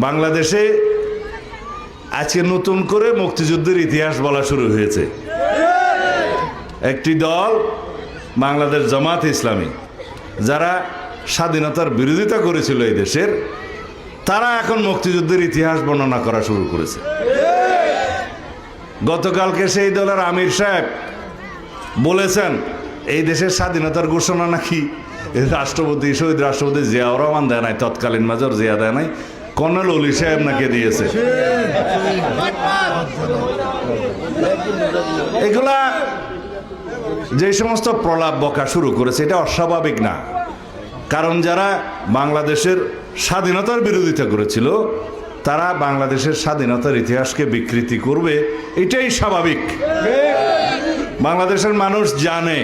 বাংলাদেশে আজকে নতুন করে মুক্তিযুদ্ধের ইতিহাস বলা শুরু হয়েছে। একটি দল বাংলাদেশ জামাত ইসলামী, যারা স্বাধীনতার বিরোধিতা করেছিল এই দেশের, তারা এখন মুক্তিযুদ্ধের ইতিহাস বর্ণনা করা শুরু করেছে। গতকালকে সেই দলের আমির সাহেব বলেছেন এই দেশের স্বাধীনতার ঘোষণা নাকি রাষ্ট্রপতি, শহীদ রাষ্ট্রপতি জিয়াউর রহমান দেয় নাই, তৎকালীন মেজর জিয়া দেয় নাই, কর্নেল অলি সাহেব নাকি দিয়েছে। এগুলা যে সমস্ত প্রলাপ বকা শুরু করেছে, এটা অস্বাভাবিক না। কারণ যারা বাংলাদেশের স্বাধীনতার বিরোধিতা করেছিল, তারা বাংলাদেশের স্বাধীনতার ইতিহাসকে বিকৃতি করবে, এটাই স্বাভাবিক। বাংলাদেশের মানুষ জানে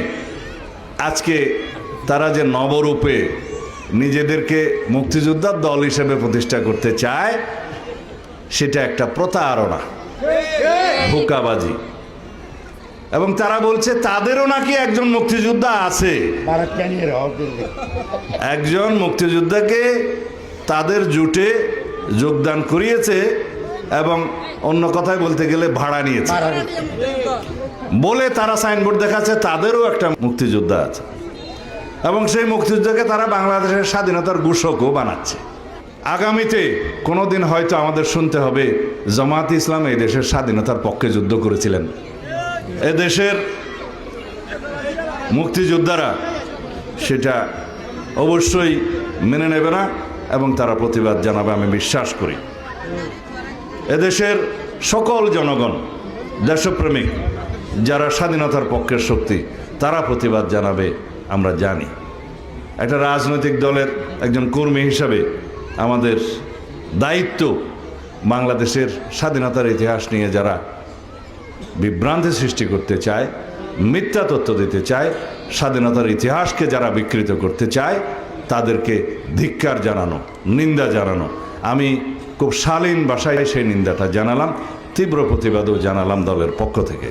আজকে তারা যে নবরূপে নিজেদেরকে মুক্তিযোদ্ধার দল হিসেবে প্রতিষ্ঠা করতে চায়, সেটা একটা প্রতারণা, ধোঁকাবাজি। এবং তারা বলছে তাদেরও নাকি একজন মুক্তিযোদ্ধা আছে, একজন মুক্তিযোদ্ধাকে তাদের জোটে যোগদান করিয়েছে এবং অন্য কথায় বলতে গেলে ভাড়া নিয়েছে বলে তারা সাইনবোর্ড দেখাচ্ছে তাদেরও একটা মুক্তিযোদ্ধা আছে, এবং সেই মুক্তিযোদ্ধাকে তারা বাংলাদেশের স্বাধীনতার ঘোষকও বানাচ্ছে। আগামীতে কোনোদিন হয়তো আমাদের শুনতে হবে জামাত ইসলাম এই দেশের স্বাধীনতার পক্ষে যুদ্ধ করেছিলেন। এদেশের মুক্তিযোদ্ধারা সেটা অবশ্যই মেনে নেবে না এবং তারা প্রতিবাদ জানাবে, আমি বিশ্বাস করি। এদেশের সকল জনগণ, দেশপ্রেমিক যারা স্বাধীনতার পক্ষের শক্তি, তারা প্রতিবাদ জানাবে, আমরা জানি। একটা রাজনৈতিক দলের একজন কর্মী হিসাবে আমাদের দায়িত্ব বাংলাদেশের স্বাধীনতার ইতিহাস নিয়ে যারা বিভ্রান্তি সৃষ্টি করতে চায়, মিথ্যা তথ্য দিতে চায়, স্বাধীনতার ইতিহাসকে যারা বিকৃত করতে চায়, তাদেরকে ধিক্কার জানানো, নিন্দা জানানো। আমি খুব শালীন ভাষায় সেই নিন্দাটা জানালাম, তীব্র প্রতিবাদও জানালাম দলের পক্ষ থেকে।